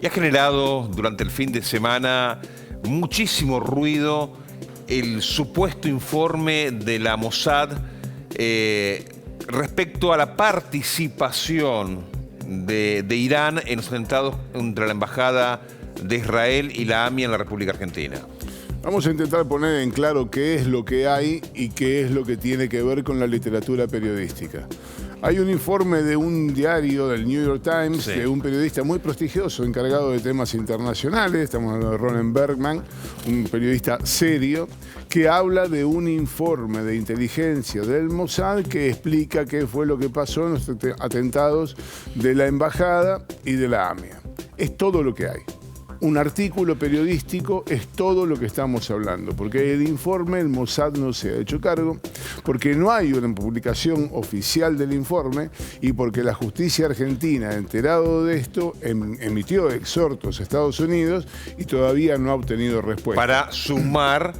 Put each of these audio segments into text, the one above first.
y ha generado durante el fin de semana muchísimo ruido el supuesto informe de la Mossad respecto a la participación de Irán en los atentados contra la Embajada de Israel y la AMIA en la República Argentina. Vamos a intentar poner en claro qué es lo que hay y qué es lo que tiene que ver con la literatura periodística. Hay un informe de un diario, del New York Times, sí, de un periodista muy prestigioso, encargado de temas internacionales, estamos hablando de Ronen Bergman, un periodista serio, que habla de un informe de inteligencia del Mossad que explica qué fue lo que pasó en los atentados de la Embajada y de la AMIA. Es todo lo que hay. Un artículo periodístico es todo lo que estamos hablando, porque el informe, el Mossad no se ha hecho cargo, porque no hay una publicación oficial del informe y porque la justicia argentina, enterado de esto, emitió exhortos a Estados Unidos y todavía no ha obtenido respuesta. Para sumar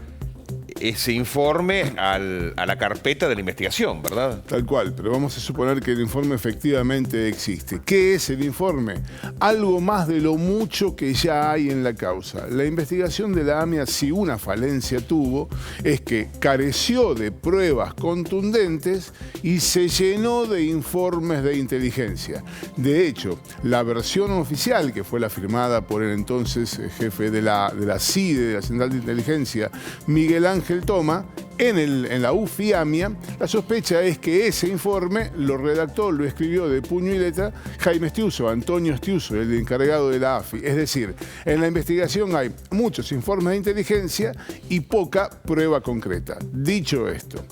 ese informe a la carpeta de la investigación, ¿verdad? Tal cual, pero vamos a suponer que el informe efectivamente existe. ¿Qué es el informe? Algo más de lo mucho que ya hay en la causa. La investigación de la AMIA, si una falencia tuvo, es que careció de pruebas contundentes y se llenó de informes de inteligencia. De hecho, la versión oficial, que fue la firmada por el entonces jefe de la CIDE, de la Central de Inteligencia, Miguel Ángel Toma, en la UFI-AMIA, la sospecha es que ese informe lo redactó, lo escribió de puño y letra Jaime Estiuso, Antonio Estiuso, el encargado de la AFI. Es decir, en la investigación hay muchos informes de inteligencia y poca prueba concreta. Dicho esto,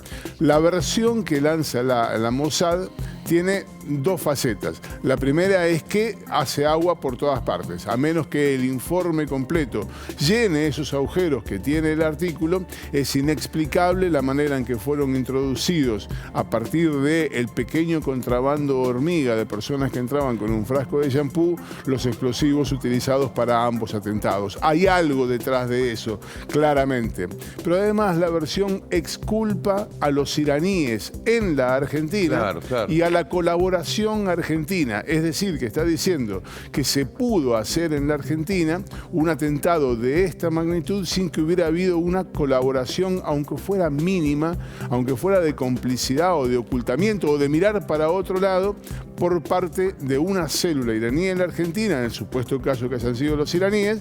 la versión que lanza la Mossad tiene dos facetas. La primera es que hace agua por todas partes. A menos que el informe completo llene esos agujeros que tiene el artículo, es inexplicable la manera en que fueron introducidos a partir del pequeño contrabando hormiga de personas que entraban con un frasco de shampoo los explosivos utilizados para ambos atentados. Hay algo detrás de eso, claramente. Pero además la versión exculpa a los iraníes en la Argentina y a la colaboración argentina. Es decir, que está diciendo que se pudo hacer en la Argentina un atentado de esta magnitud sin que hubiera habido una colaboración, aunque fuera mínima, aunque fuera de complicidad o de ocultamiento o de mirar para otro lado, por parte de una célula iraní en la Argentina, en el supuesto caso que hayan sido los iraníes,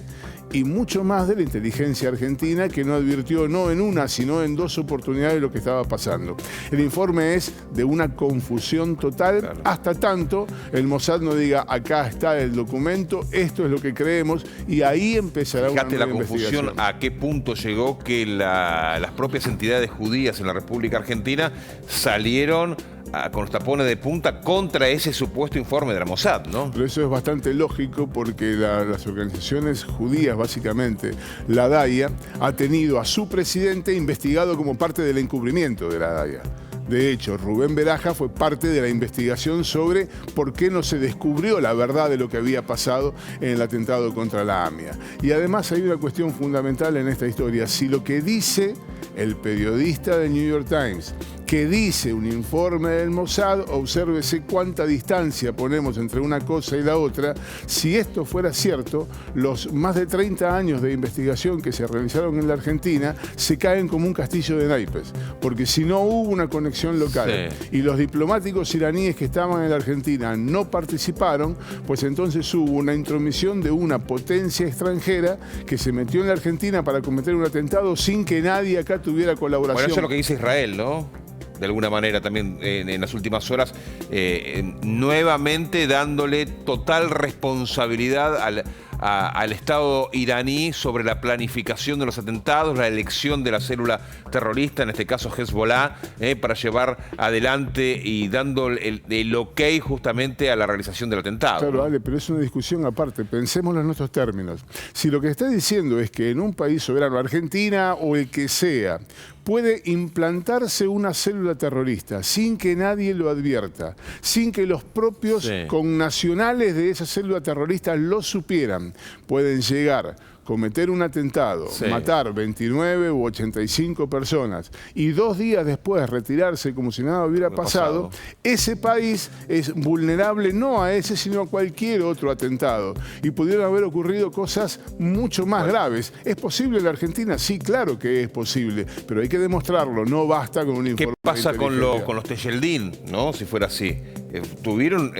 y mucho más de la inteligencia argentina, que no advirtió no en una, sino en dos oportunidades lo que estaba pasando. El informe es de una confusión total, hasta tanto el Mossad no diga, acá está el documento, esto es lo que creemos, y ahí empezará una nueva investigación. Fíjate la confusión, a qué punto llegó que las propias entidades judías en la República Argentina salieron con los tapones de punta contra ese supuesto informe de la Mossad, ¿no? Pero eso es bastante lógico porque las organizaciones judías, básicamente, la DAIA, ha tenido a su presidente investigado como parte del encubrimiento de la DAIA. De hecho, Rubén Beraja fue parte de la investigación sobre por qué no se descubrió la verdad de lo que había pasado en el atentado contra la AMIA. Y además hay una cuestión fundamental en esta historia. Si lo que dice el periodista del New York Times, que dice un informe del Mossad, obsérvese cuánta distancia ponemos entre una cosa y la otra. Si esto fuera cierto, los más de 30 años de investigación que se realizaron en la Argentina se caen como un castillo de naipes, porque si no hubo una conexión local y los diplomáticos iraníes que estaban en la Argentina no participaron, pues entonces hubo una intromisión de una potencia extranjera que se metió en la Argentina para cometer un atentado sin que nadie acá tuviera colaboración. Bueno, eso es lo que dice Israel, ¿no? De alguna manera también en las últimas horas, nuevamente dándole total responsabilidad al Estado iraní sobre la planificación de los atentados, la elección de la célula terrorista, en este caso Hezbollah, para llevar adelante y dando el ok justamente a la realización del atentado. Claro, Ale, pero es una discusión aparte. Pensémoslo en nuestros términos. Si lo que está diciendo es que en un país soberano, Argentina o el que sea, puede implantarse una célula terrorista sin que nadie lo advierta, sin que los propios connacionales de esa célula terrorista lo supieran, Irán pueden llegar, cometer un atentado, Sí. matar 29 u 85 personas y 2 días después retirarse como si nada hubiera pasado, ese país es vulnerable no a ese, sino a cualquier otro atentado. Y pudieron haber ocurrido cosas mucho más graves. ¿Es posible en la Argentina? Sí, claro que es posible, pero hay que demostrarlo, no basta con un informe. ¿Qué pasa con los Tejeldín, ¿no? Si fuera así. ¿Tuvieron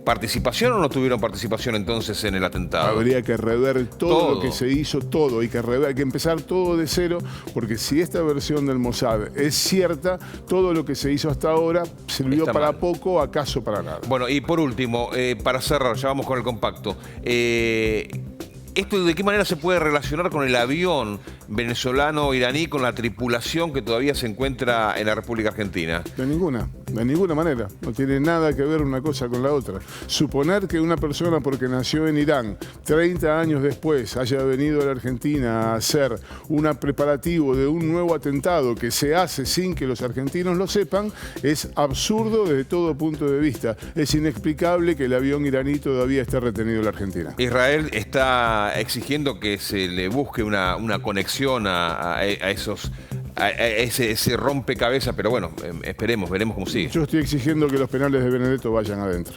participación o no tuvieron participación entonces en el atentado? Habría que rever todo lo que se hizo, todo. Hay que empezar todo de cero, porque si esta versión del Mossad es cierta, todo lo que se hizo hasta ahora sirvió Está para mal. poco, acaso para nada. Bueno, y por último, para cerrar, ya vamos con el compacto. ¿Esto de qué manera se puede relacionar con el avión venezolano-iraní, con la tripulación que todavía se encuentra en la República Argentina? De ninguna manera. No tiene nada que ver una cosa con la otra. Suponer que una persona, porque nació en Irán, 30 años después haya venido a la Argentina a hacer un preparativo de un nuevo atentado que se hace sin que los argentinos lo sepan, es absurdo desde todo punto de vista. Es inexplicable que el avión iraní todavía esté retenido en la Argentina. Israel está exigiendo que se le busque una conexión a ese rompecabezas, pero bueno, esperemos, veremos cómo sigue. Yo estoy exigiendo que los penales de Benedetto vayan adentro.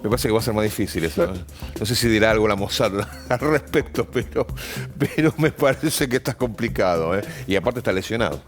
Me parece que va a ser más difícil eso. No sé si dirá algo la Mossad al respecto, pero me parece que está complicado, ¿eh? Y aparte está lesionado.